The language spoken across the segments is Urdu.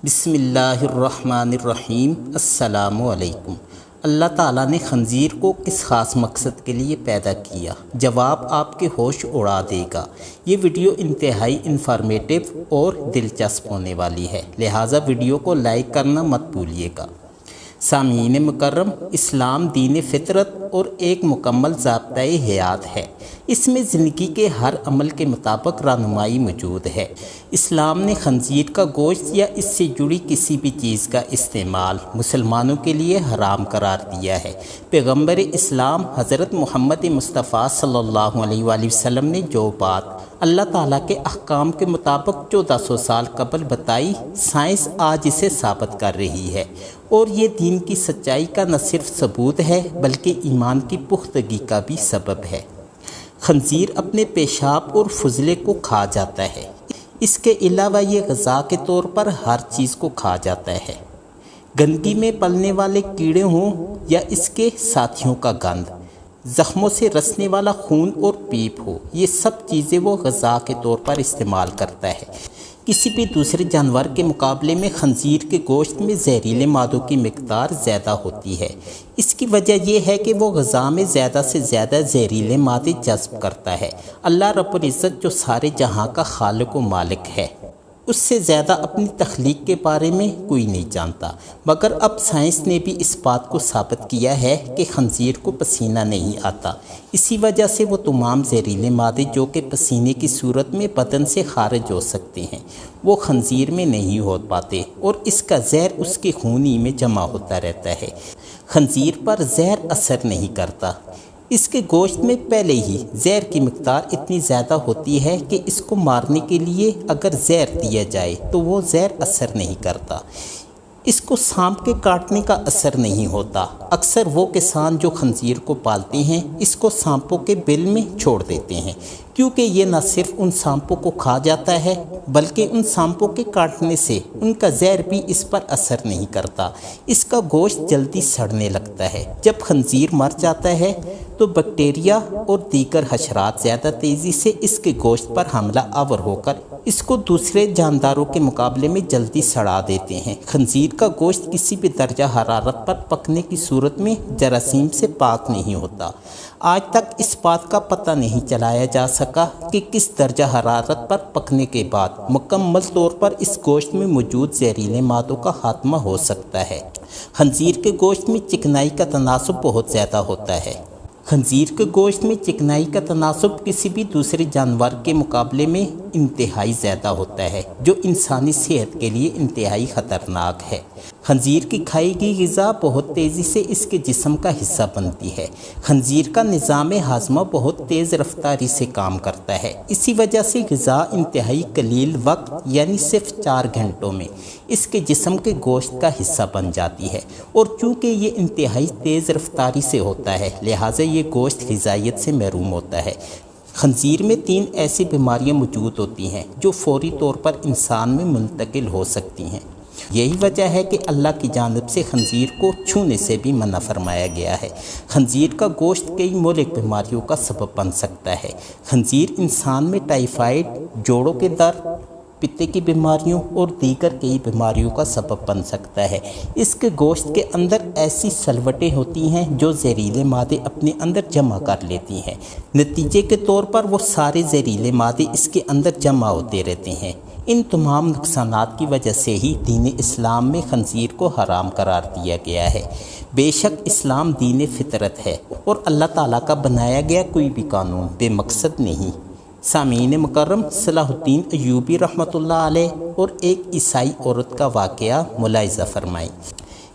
بسم اللہ الرحمن الرحیم۔ السلام علیکم۔ اللہ تعالیٰ نے خنزیر کو کس خاص مقصد کے لیے پیدا کیا؟ جواب آپ کے ہوش اڑا دے گا۔ یہ ویڈیو انتہائی انفارمیٹیو اور دلچسپ ہونے والی ہے، لہٰذا ویڈیو کو لائک کرنا مت بھولیے گا۔ سامعین مکرم، اسلام دین فطرت اور ایک مکمل ضابطۂ حیات ہے۔ اس میں زندگی کے ہر عمل کے مطابق رہنمائی موجود ہے۔ اسلام نے خنزیر کا گوشت یا اس سے جڑی کسی بھی چیز کا استعمال مسلمانوں کے لیے حرام قرار دیا ہے۔ پیغمبر اسلام حضرت محمد مصطفیٰ صلی اللہ علیہ وآلہ وسلم نے جو بات اللہ تعالیٰ کے احکام کے مطابق 1400 سال قبل بتائی، سائنس آج اسے ثابت کر رہی ہے، اور یہ دین کی سچائی کا نہ صرف ثبوت ہے بلکہ ایمان کی پختگی کا بھی سبب ہے۔ خنزیر اپنے پیشاب اور فضلے کو کھا جاتا ہے۔ اس کے علاوہ یہ غذا کے طور پر ہر چیز کو کھا جاتا ہے۔ گندگی میں پلنے والے کیڑے ہوں یا اس کے ساتھیوں کا گند، زخموں سے رسنے والا خون اور پیپ ہو، یہ سب چیزیں وہ غذا کے طور پر استعمال کرتا ہے۔ کسی بھی دوسرے جانور کے مقابلے میں خنزیر کے گوشت میں زہریلے مادوں کی مقدار زیادہ ہوتی ہے۔ اس کی وجہ یہ ہے کہ وہ غذا میں زیادہ سے زیادہ زہریلے مادے جذب کرتا ہے۔ اللہ رب العزت جو سارے جہاں کا خالق و مالک ہے، اس سے زیادہ اپنی تخلیق کے بارے میں کوئی نہیں جانتا، مگر اب سائنس نے بھی اس بات کو ثابت کیا ہے کہ خنزیر کو پسینہ نہیں آتا۔ اسی وجہ سے وہ تمام زہریلے مادے جو کہ پسینے کی صورت میں بدن سے خارج ہو سکتے ہیں، وہ خنزیر میں نہیں ہو پاتے، اور اس کا زہر اس کے خونی میں جمع ہوتا رہتا ہے۔ خنزیر پر زہر اثر نہیں کرتا۔ اس کے گوشت میں پہلے ہی زہر کی مقدار اتنی زیادہ ہوتی ہے کہ اس کو مارنے کے لیے اگر زہر دیا جائے تو وہ زہر اثر نہیں کرتا۔ اس کو سانپ کے کاٹنے کا اثر نہیں ہوتا۔ اکثر وہ کسان جو خنزیر کو پالتے ہیں اس کو سانپوں کے بل میں چھوڑ دیتے ہیں، کیونکہ یہ نہ صرف ان سانپوں کو کھا جاتا ہے بلکہ ان سانپوں کے کاٹنے سے ان کا زہر بھی اس پر اثر نہیں کرتا۔ اس کا گوشت جلدی سڑنے لگتا ہے۔ جب خنزیر مر جاتا ہے تو بیکٹیریا اور دیگر حشرات زیادہ تیزی سے اس کے گوشت پر حملہ آور ہو کر اس کو دوسرے جانداروں کے مقابلے میں جلدی سڑا دیتے ہیں۔ خنزیر کا گوشت کسی بھی درجہ حرارت پر پکنے کی صورت میں جراثیم سے پاک نہیں ہوتا۔ آج تک اس بات کا پتہ نہیں چلایا جا سکا کہ کس درجہ حرارت پر پکنے کے بعد مکمل طور پر اس گوشت میں موجود زہریلے مادوں کا خاتمہ ہو سکتا ہے۔ خنزیر کے گوشت میں چکنائی کا تناسب بہت زیادہ ہوتا ہے۔ خنزیر کے گوشت میں چکنائی کا تناسب کسی بھی دوسرے جانور کے مقابلے میں انتہائی زیادہ ہوتا ہے، جو انسانی صحت کے لیے انتہائی خطرناک ہے۔ خنزیر کی کھائی گئی غذا بہت تیزی سے اس کے جسم کا حصہ بنتی ہے۔ خنزیر کا نظام ہاضمہ بہت تیز رفتاری سے کام کرتا ہے، اسی وجہ سے غذا انتہائی قلیل وقت یعنی صرف 4 گھنٹوں میں اس کے جسم کے گوشت کا حصہ بن جاتی ہے، اور چونکہ یہ انتہائی تیز رفتاری سے ہوتا ہے لہٰذا یہ گوشت غذائیت سے محروم ہوتا ہے۔ خنزیر میں 3 ایسی بیماریاں موجود ہوتی ہیں جو فوری طور پر انسان میں منتقل ہو سکتی ہیں۔ یہی وجہ ہے کہ اللہ کی جانب سے خنزیر کو چھونے سے بھی منع فرمایا گیا ہے۔ خنزیر کا گوشت کئی مہلک بیماریوں کا سبب بن سکتا ہے۔ خنزیر انسان میں ٹائیفائڈ، جوڑوں کے درد، پتے کی بیماریوں اور دیگر کئی بیماریوں کا سبب بن سکتا ہے۔ اس کے گوشت کے اندر ایسی سلوٹیں ہوتی ہیں جو زہریلے مادے اپنے اندر جمع کر لیتی ہیں۔ نتیجے کے طور پر وہ سارے زہریلے مادے اس کے اندر جمع ہوتے رہتے ہیں۔ ان تمام نقصانات کی وجہ سے ہی دین اسلام میں خنزیر کو حرام قرار دیا گیا ہے۔ بے شک اسلام دین فطرت ہے اور اللہ تعالیٰ کا بنایا گیا کوئی بھی قانون بے مقصد نہیں۔ سامعین مکرم، صلاح الدین ایوبی رحمۃ اللہ علیہ اور ایک عیسائی عورت کا واقعہ ملاحظہ فرمائیں۔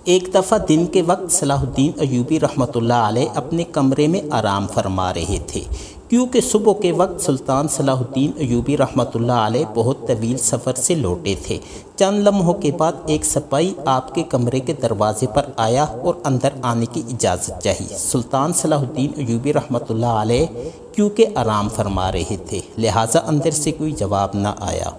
ایک دفعہ دن کے وقت صلاح الدین ایوبی رحمۃ اللہ علیہ اپنے کمرے میں آرام فرما رہے تھے، کیونکہ صبح کے وقت سلطان صلاح الدین ایوبی رحمۃ اللہ علیہ بہت طویل سفر سے لوٹے تھے۔ چند لمحوں کے بعد ایک سپاہی آپ کے کمرے کے دروازے پر آیا اور اندر آنے کی اجازت چاہی۔ سلطان صلاح الدین ایوبی رحمۃ اللہ علیہ کیونکہ آرام فرما رہے تھے لہٰذا اندر سے کوئی جواب نہ آیا۔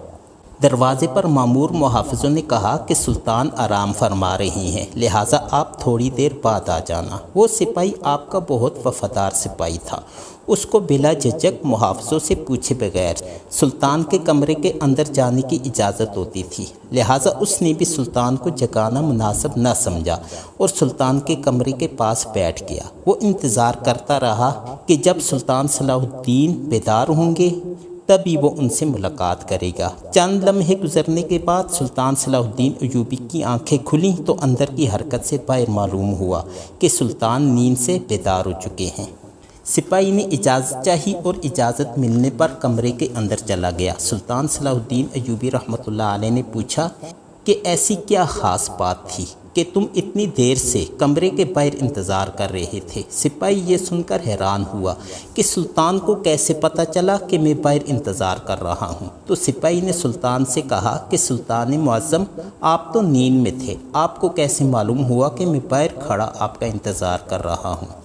دروازے پر مامور محافظوں نے کہا کہ سلطان آرام فرما رہی ہیں، لہٰذا آپ تھوڑی دیر بعد آ جانا۔ وہ سپاہی آپ کا بہت وفادار سپاہی تھا، اس کو بلا جھجک محافظوں سے پوچھے بغیر سلطان کے کمرے کے اندر جانے کی اجازت ہوتی تھی، لہٰذا اس نے بھی سلطان کو جگانا مناسب نہ سمجھا اور سلطان کے کمرے کے پاس بیٹھ گیا۔ وہ انتظار کرتا رہا کہ جب سلطان صلاح الدین بیدار ہوں گے تبھی وہ ان سے ملاقات کرے گا۔ چند لمحے گزرنے کے بعد سلطان صلاح الدین ایوبی کی آنکھیں کھلیں تو اندر کی حرکت سے باہر معلوم ہوا کہ سلطان نیند سے بیدار ہو چکے ہیں۔ سپاہی نے اجازت چاہی اور اجازت ملنے پر کمرے کے اندر چلا گیا۔ سلطان صلاح الدین ایوبی رحمۃ اللہ علیہ نے پوچھا کہ ایسی کیا خاص بات تھی کہ تم اتنی دیر سے کمرے کے باہر انتظار کر رہے تھے؟ سپاہی یہ سن کر حیران ہوا کہ سلطان کو کیسے پتہ چلا کہ میں باہر انتظار کر رہا ہوں۔ تو سپاہی نے سلطان سے کہا کہ سلطان معظم، آپ تو نیند میں تھے، آپ کو کیسے معلوم ہوا کہ میں باہر کھڑا آپ کا انتظار کر رہا ہوں؟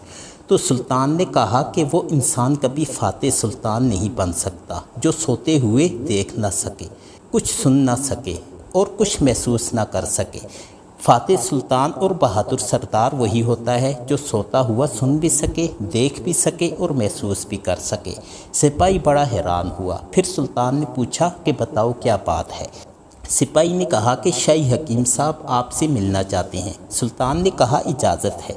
تو سلطان نے کہا کہ وہ انسان کبھی فاتح سلطان نہیں بن سکتا جو سوتے ہوئے دیکھ نہ سکے، کچھ سن نہ سکے اور کچھ محسوس نہ کر سکے۔ فاتح سلطان اور بہادر سردار وہی ہوتا ہے جو سوتا ہوا سن بھی سکے، دیکھ بھی سکے اور محسوس بھی کر سکے۔ سپاہی بڑا حیران ہوا۔ پھر سلطان نے پوچھا کہ بتاؤ کیا بات ہے؟ سپاہی نے کہا کہ شاہی حکیم صاحب آپ سے ملنا چاہتے ہیں۔ سلطان نے کہا ایجازت ہے،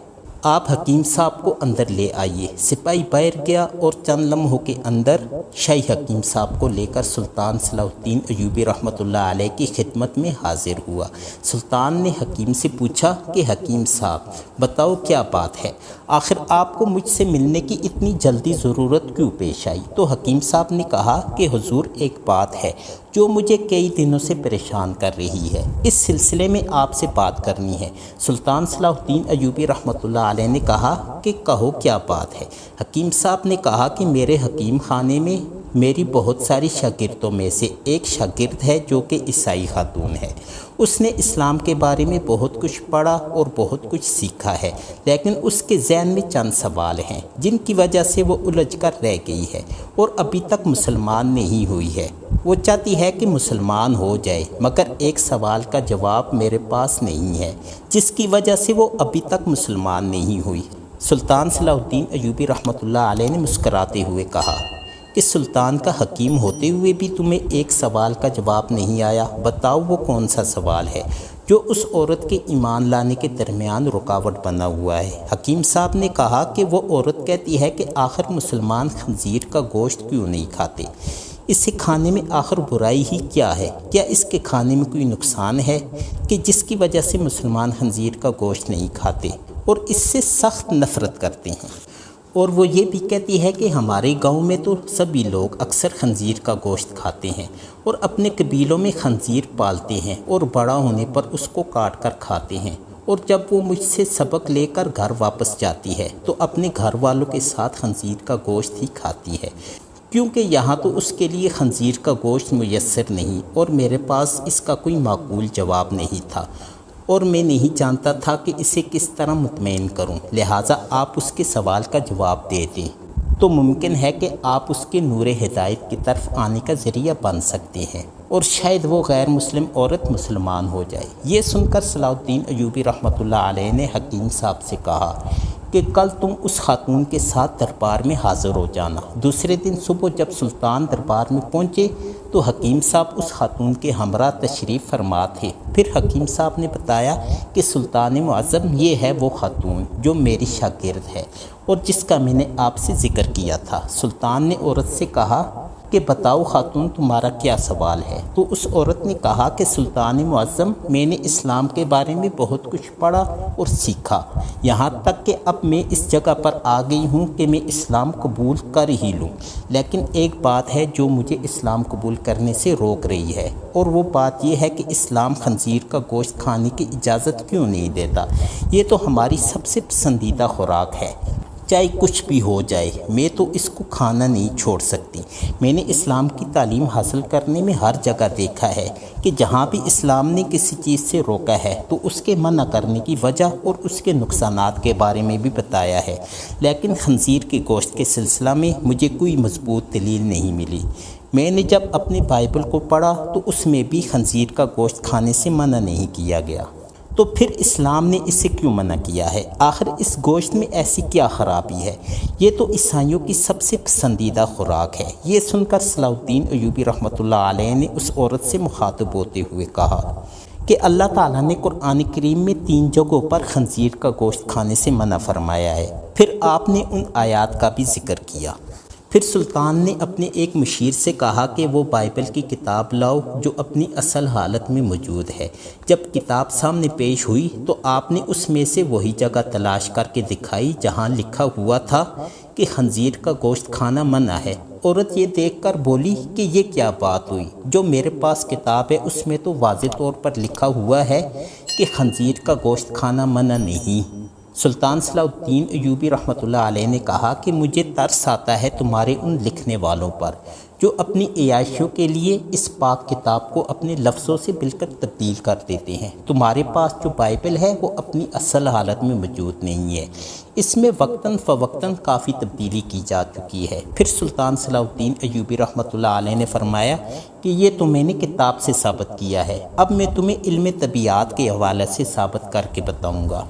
آپ حکیم صاحب کو اندر لے آئیے۔ سپاہی باہر گیا اور چند لمحوں کے اندر شاہی حکیم صاحب کو لے کر سلطان صلاح الدین ایوبی رحمۃ اللہ علیہ کی خدمت میں حاضر ہوا۔ سلطان نے حکیم سے پوچھا کہ حکیم صاحب بتاؤ کیا بات ہے، آخر آپ کو مجھ سے ملنے کی اتنی جلدی ضرورت کیوں پیش آئی؟ تو حکیم صاحب نے کہا کہ حضور ایک بات ہے جو مجھے کئی دنوں سے پریشان کر رہی ہے، اس سلسلے میں آپ سے بات کرنی ہے۔ سلطان صلاح الدین ایوبی رحمۃ اللہ علیہ نے کہا کہ کہو کیا بات ہے؟ حکیم صاحب نے کہا کہ میرے حکیم خانے میں میری بہت ساری شاگردوں میں سے ایک شاگرد ہے جو کہ عیسائی خاتون ہے۔ اس نے اسلام کے بارے میں بہت کچھ پڑھا اور بہت کچھ سیکھا ہے، لیکن اس کے ذہن میں چند سوال ہیں جن کی وجہ سے وہ الجھ کر رہ گئی ہے اور ابھی تک مسلمان نہیں ہوئی ہے۔ وہ چاہتی ہے کہ مسلمان ہو جائے، مگر ایک سوال کا جواب میرے پاس نہیں ہے جس کی وجہ سے وہ ابھی تک مسلمان نہیں ہوئی۔ سلطان صلاح الدین ایوبی رحمۃ اللہ علیہ نے مسکراتے ہوئے کہا کہ سلطان کا حکیم ہوتے ہوئے بھی تمہیں ایک سوال کا جواب نہیں آیا؟ بتاؤ وہ کون سا سوال ہے جو اس عورت کے ایمان لانے کے درمیان رکاوٹ بنا ہوا ہے؟ حکیم صاحب نے کہا کہ وہ عورت کہتی ہے کہ آخر مسلمان خنزیر کا گوشت کیوں نہیں کھاتے؟ اسے کھانے میں آخر برائی ہی کیا ہے؟ کیا اس کے کھانے میں کوئی نقصان ہے کہ جس کی وجہ سے مسلمان خنزیر کا گوشت نہیں کھاتے اور اس سے سخت نفرت کرتے ہیں؟ اور وہ یہ بھی کہتی ہے کہ ہمارے گاؤں میں تو سبھی لوگ اکثر خنزیر کا گوشت کھاتے ہیں اور اپنے قبیلوں میں خنزیر پالتے ہیں اور بڑا ہونے پر اس کو کاٹ کر کھاتے ہیں، اور جب وہ مجھ سے سبق لے کر گھر واپس جاتی ہے تو اپنے گھر والوں کے ساتھ خنزیر کا گوشت ہی کھاتی ہے، کیونکہ یہاں تو اس کے لیے خنزیر کا گوشت میسر نہیں اور میرے پاس اس کا کوئی معقول جواب نہیں تھا اور میں نہیں جانتا تھا کہ اسے کس طرح مطمئن کروں، لہٰذا آپ اس کے سوال کا جواب دے دیں تو ممکن ہے کہ آپ اس کے نور ہدایت کی طرف آنے کا ذریعہ بن سکتے ہیں اور شاید وہ غیر مسلم عورت مسلمان ہو جائے۔ یہ سن کر صلاح الدین ایوبی رحمۃ اللہ علیہ نے حکیم صاحب سے کہا کہ کل تم اس خاتون کے ساتھ دربار میں حاضر ہو جانا۔ دوسرے دن صبح جب سلطان دربار میں پہنچے تو حکیم صاحب اس خاتون کے ہمراہ تشریف فرما تھے۔ پھر حکیم صاحب نے بتایا کہ سلطان معظم یہ ہے وہ خاتون جو میری شاگرد ہے اور جس کا میں نے آپ سے ذکر کیا تھا۔ سلطان نے عورت سے کہا کہ بتاؤ خاتون تمہارا کیا سوال ہے؟ تو اس عورت نے کہا کہ سلطان معظم میں نے اسلام کے بارے میں بہت کچھ پڑھا اور سیکھا، یہاں تک کہ اب میں اس جگہ پر آ گئی ہوں کہ میں اسلام قبول کر ہی لوں، لیکن ایک بات ہے جو مجھے اسلام قبول کرنے سے روک رہی ہے، اور وہ بات یہ ہے کہ اسلام خنزیر کا گوشت کھانے کی اجازت کیوں نہیں دیتا؟ یہ تو ہماری سب سے پسندیدہ خوراک ہے، چاہے کچھ بھی ہو جائے میں تو اس کو کھانا نہیں چھوڑ سکتی۔ میں نے اسلام کی تعلیم حاصل کرنے میں ہر جگہ دیکھا ہے کہ جہاں بھی اسلام نے کسی چیز سے روکا ہے تو اس کے منع کرنے کی وجہ اور اس کے نقصانات کے بارے میں بھی بتایا ہے، لیکن خنزیر کے گوشت کے سلسلہ میں مجھے کوئی مضبوط دلیل نہیں ملی۔ میں نے جب اپنے بائبل کو پڑھا تو اس میں بھی خنزیر کا گوشت کھانے سے منع نہیں کیا گیا، تو پھر اسلام نے اسے کیوں منع کیا ہے؟ آخر اس گوشت میں ایسی کیا خرابی ہے؟ یہ تو عیسائیوں کی سب سے پسندیدہ خوراک ہے۔ یہ سن کر صلاح الدین ایوبی رحمۃ اللہ علیہ نے اس عورت سے مخاطب ہوتے ہوئے کہا کہ اللہ تعالیٰ نے قرآن کریم میں 3 جگہوں پر خنزیر کا گوشت کھانے سے منع فرمایا ہے۔ پھر آپ نے ان آیات کا بھی ذکر کیا۔ پھر سلطان نے اپنے ایک مشیر سے کہا کہ وہ بائبل کی کتاب لاؤ جو اپنی اصل حالت میں موجود ہے۔ جب کتاب سامنے پیش ہوئی تو آپ نے اس میں سے وہی جگہ تلاش کر کے دکھائی جہاں لکھا ہوا تھا کہ خنزیر کا گوشت کھانا منع ہے۔ عورت یہ دیکھ کر بولی کہ یہ کیا بات ہوئی؟ جو میرے پاس کتاب ہے اس میں تو واضح طور پر لکھا ہوا ہے کہ خنزیر کا گوشت کھانا منع نہیں۔ سلطان صلاح الدین ایوبی رحمۃ اللہ علیہ نے کہا کہ مجھے ترس آتا ہے تمہارے ان لکھنے والوں پر جو اپنی عیاشیوں کے لیے اس پاک کتاب کو اپنے لفظوں سے بالکل تبدیل کر دیتے ہیں۔ تمہارے پاس جو بائبل ہے وہ اپنی اصل حالت میں موجود نہیں ہے، اس میں وقتاً فوقتاً کافی تبدیلی کی جا چکی ہے۔ پھر سلطان صلاح الدین ایوبی رحمۃ اللہ علیہ نے فرمایا کہ یہ تو میں نے کتاب سے ثابت کیا ہے، اب میں تمہیں علم طبیعیات کے حوالے سے ثابت کر کے بتاؤں گا۔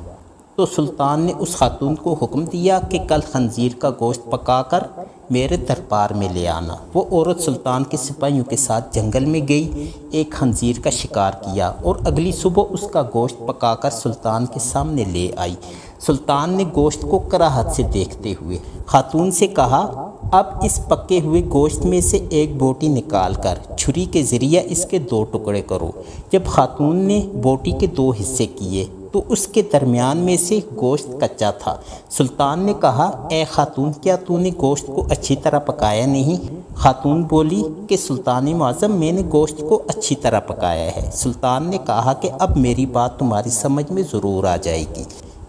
تو سلطان نے اس خاتون کو حکم دیا کہ کل خنزیر کا گوشت پکا کر میرے دربار میں لے آنا۔ وہ عورت سلطان کے سپاہیوں کے ساتھ جنگل میں گئی، ایک خنزیر کا شکار کیا اور اگلی صبح اس کا گوشت پکا کر سلطان کے سامنے لے آئی۔ سلطان نے گوشت کو کراہت سے دیکھتے ہوئے خاتون سے کہا، اب اس پکے ہوئے گوشت میں سے ایک بوٹی نکال کر چھری کے ذریعے اس کے 2 ٹکڑے کرو۔ جب خاتون نے بوٹی کے 2 حصے کیے تو اس کے درمیان میں سے گوشت کچا تھا۔ سلطان نے کہا، اے خاتون، کیا تو نے گوشت کو اچھی طرح پکایا نہیں؟ خاتون بولی کہ سلطان معظم، میں نے گوشت کو اچھی طرح پکایا ہے۔ سلطان نے کہا کہ اب میری بات تمہاری سمجھ میں ضرور آ جائے گی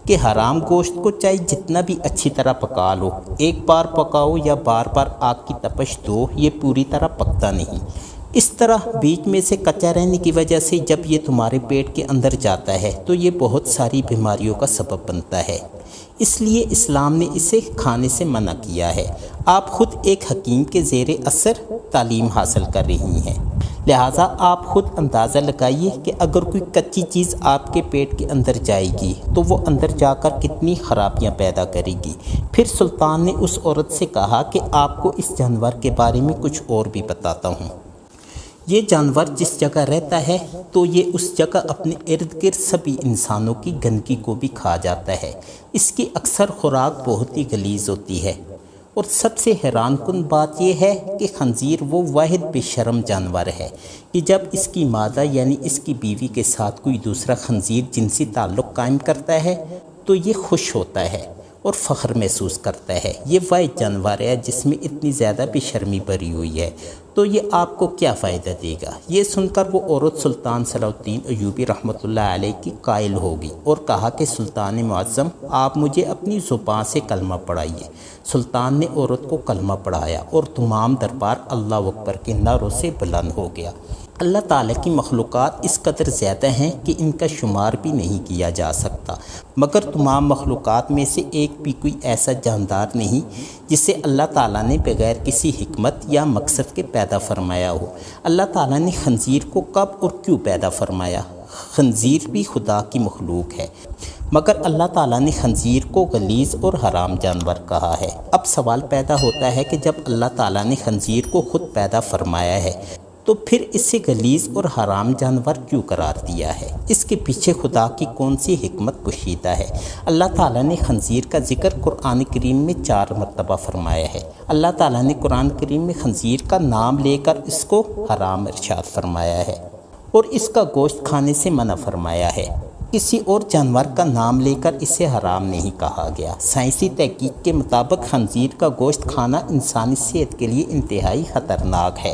کہ حرام گوشت کو چاہے جتنا بھی اچھی طرح پکا لو، ایک بار پکاؤ یا بار بار آگ کی تپش دو، یہ پوری طرح پکتا نہیں۔ اس طرح بیچ میں سے کچا رہنے کی وجہ سے جب یہ تمہارے پیٹ کے اندر جاتا ہے تو یہ بہت ساری بیماریوں کا سبب بنتا ہے، اس لیے اسلام نے اسے کھانے سے منع کیا ہے۔ آپ خود ایک حکیم کے زیر اثر تعلیم حاصل کر رہی ہیں، لہٰذا آپ خود اندازہ لگائیے کہ اگر کوئی کچی چیز آپ کے پیٹ کے اندر جائے گی تو وہ اندر جا کر کتنی خرابیاں پیدا کرے گی۔ پھر سلطان نے اس عورت سے کہا کہ آپ کو اس جانور کے بارے میں کچھ اور بھی بتاتا ہوں۔ یہ جانور جس جگہ رہتا ہے تو یہ اس جگہ اپنے ارد گرد سبھی انسانوں کی گندگی کو بھی کھا جاتا ہے۔ اس کی اکثر خوراک بہت ہی غلیظ ہوتی ہے، اور سب سے حیران کن بات یہ ہے کہ خنزیر وہ واحد بے شرم جانور ہے کہ جب اس کی مادہ یعنی اس کی بیوی کے ساتھ کوئی دوسرا خنزیر جنسی تعلق قائم کرتا ہے تو یہ خوش ہوتا ہے اور فخر محسوس کرتا ہے۔ یہ واحد جانور ہے جس میں اتنی زیادہ بے شرمی بھری ہوئی ہے، تو یہ آپ کو کیا فائدہ دے گا؟ یہ سن کر وہ عورت سلطان صلاح الدین ایوبی رحمۃ اللہ علیہ کی قائل ہوگی اور کہا کہ سلطان معظم، آپ مجھے اپنی زبان سے کلمہ پڑھائیے۔ سلطان نے عورت کو کلمہ پڑھایا اور تمام دربار اللہ اکبر کے نعروں سے بلند ہو گیا۔ اللہ تعالیٰ کی مخلوقات اس قدر زیادہ ہیں کہ ان کا شمار بھی نہیں کیا جا سکتا، مگر تمام مخلوقات میں سے ایک بھی کوئی ایسا جاندار نہیں جسے اللہ تعالیٰ نے بغیر کسی حکمت یا مقصد کے پیدا فرمایا ہو۔ اللہ تعالیٰ نے خنزیر کو کب اور کیوں پیدا فرمایا؟ خنزیر بھی خدا کی مخلوق ہے، مگر اللہ تعالیٰ نے خنزیر کو غلیظ اور حرام جانور کہا ہے۔ اب سوال پیدا ہوتا ہے کہ جب اللہ تعالیٰ نے خنزیر کو خود پیدا فرمایا ہے تو پھر اسے غلیظ اور حرام جانور کیوں قرار دیا ہے؟ اس کے پیچھے خدا کی کون سی حکمت پوشیدہ ہے؟ اللہ تعالیٰ نے خنزیر کا ذکر قرآن کریم میں 4 مرتبہ فرمایا ہے۔ اللہ تعالیٰ نے قرآن کریم میں خنزیر کا نام لے کر اس کو حرام ارشاد فرمایا ہے اور اس کا گوشت کھانے سے منع فرمایا ہے۔ کسی اور جانور کا نام لے کر اسے حرام نہیں کہا گیا۔ سائنسی تحقیق کے مطابق خنزیر کا گوشت کھانا انسانی صحت کے لیے انتہائی خطرناک ہے،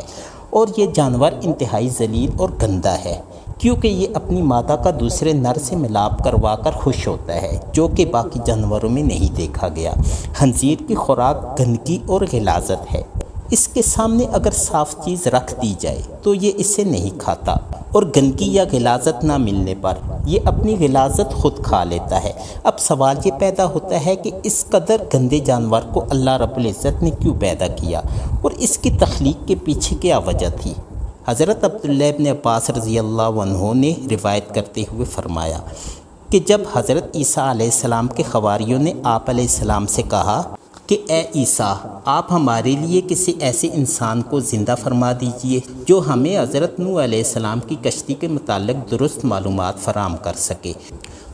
اور یہ جانور انتہائی ذلیل اور گندا ہے کیونکہ یہ اپنی مادہ کا دوسرے نر سے ملاپ کروا کر خوش ہوتا ہے، جو کہ باقی جانوروں میں نہیں دیکھا گیا۔ خنزیر کی خوراک گندگی اور غلاظت ہے، اس کے سامنے اگر صاف چیز رکھ دی جائے تو یہ اسے نہیں کھاتا۔ اور گندگی یا غلاظت نہ ملنے پر یہ اپنی غلاظت خود کھا لیتا ہے۔ اب سوال یہ پیدا ہوتا ہے کہ اس قدر گندے جانور کو اللہ رب العزت نے کیوں پیدا کیا اور اس کی تخلیق کے پیچھے کیا وجہ تھی؟ حضرت عبداللہ ابن عباس رضی اللہ عنہ نے روایت کرتے ہوئے فرمایا کہ جب حضرت عیسیٰ علیہ السلام کے حواریوں نے آپ علیہ السلام سے کہا کہ اے عیسیٰ، آپ ہمارے لیے کسی ایسے انسان کو زندہ فرما دیجئے جو ہمیں حضرت نوح علیہ السلام کی کشتی کے متعلق درست معلومات فراہم کر سکے،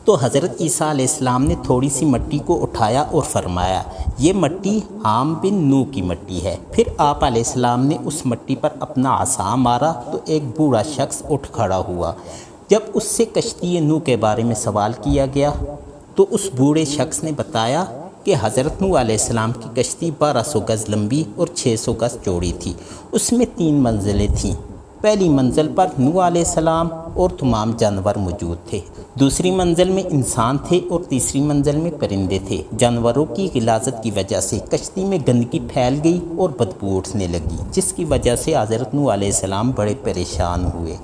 تو حضرت عیسیٰ علیہ السلام نے تھوڑی سی مٹی کو اٹھایا اور فرمایا یہ مٹی حام بن نوح کی مٹی ہے۔ پھر آپ علیہ السلام نے اس مٹی پر اپنا عصا مارا تو ایک بوڑھا شخص اٹھ کھڑا ہوا۔ جب اس سے کشتی نوح کے بارے میں سوال کیا گیا تو اس بوڑھے شخص نے بتایا کہ حضرت نوح علیہ السلام کی کشتی 1200 گز لمبی اور 600 گز چوڑی تھی۔ اس میں 3 منزلیں تھیں۔ پہلی منزل پر نوح علیہ السلام اور تمام جانور موجود تھے، دوسری منزل میں انسان تھے اور تیسری منزل میں پرندے تھے۔ جانوروں کی غلاظت کی وجہ سے کشتی میں گندگی پھیل گئی اور بدبو اٹھنے لگی، جس کی وجہ سے حضرت نوح علیہ السلام بڑے پریشان ہوئے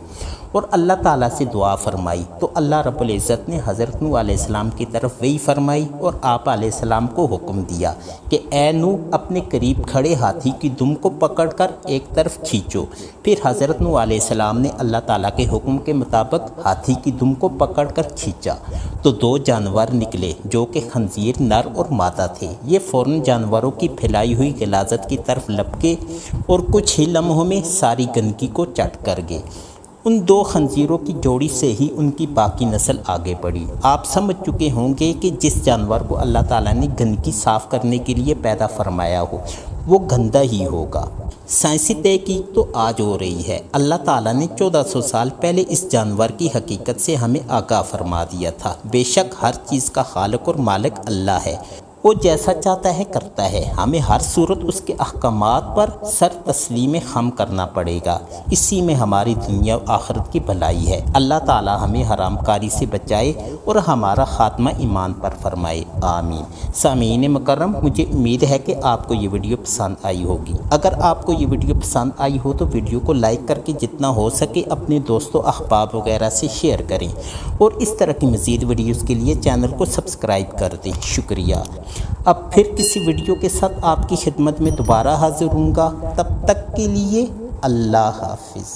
اور اللہ تعالیٰ سے دعا فرمائی، تو اللہ رب العزت نے حضرت نوح علیہ السلام کی طرف وحی فرمائی اور آپ علیہ السلام کو حکم دیا کہ اے نوح، اپنے قریب کھڑے ہاتھی کی دم کو پکڑ کر ایک طرف کھینچو۔ پھر حضرت نوح علیہ السلام نے اللہ تعالیٰ کے حکم کے مطابق ہاتھی کی دم کو پکڑ کر کھینچا تو 2 جانور نکلے جو کہ خنزیر نر اور مادہ تھے۔ یہ فوراً جانوروں کی پھیلائی ہوئی غلاظت کی طرف لپکے اور کچھ ہی لمحوں میں ساری گندگی کو چٹ کر گئے۔ ان 2 خنزیروں کی جوڑی سے ہی ان کی باقی نسل آگے بڑھی۔ آپ سمجھ چکے ہوں گے کہ جس جانور کو اللہ تعالیٰ نے گندگی صاف کرنے کے لیے پیدا فرمایا ہو وہ گندا ہی ہوگا۔ سائنسی تحقیق تو آج ہو رہی ہے۔ اللہ تعالیٰ نے 1400 سال پہلے اس جانور کی حقیقت سے ہمیں آگاہ فرما دیا تھا۔ بے شک ہر چیز کا خالق اور مالک اللہ ہے، وہ جیسا چاہتا ہے کرتا ہے۔ ہمیں ہر صورت اس کے احکامات پر سر تسلیم خم کرنا پڑے گا، اسی میں ہماری دنیا و آخرت کی بھلائی ہے۔ اللہ تعالی ہمیں حرام کاری سے بچائے اور ہمارا خاتمہ ایمان پر فرمائے، آمین۔ سامعین مکرم، مجھے امید ہے کہ آپ کو یہ ویڈیو پسند آئی ہوگی۔ اگر آپ کو یہ ویڈیو پسند آئی ہو تو ویڈیو کو لائک کر کے جتنا ہو سکے اپنے دوستوں احباب وغیرہ سے شیئر کریں اور اس طرح کی مزید ویڈیوز کے لیے چینل کو سبسکرائب کر دیں۔ شکریہ۔ اب پھر کسی ویڈیو کے ساتھ آپ کی خدمت میں دوبارہ حاضر ہوں گا، تب تک کے لیے اللہ حافظ۔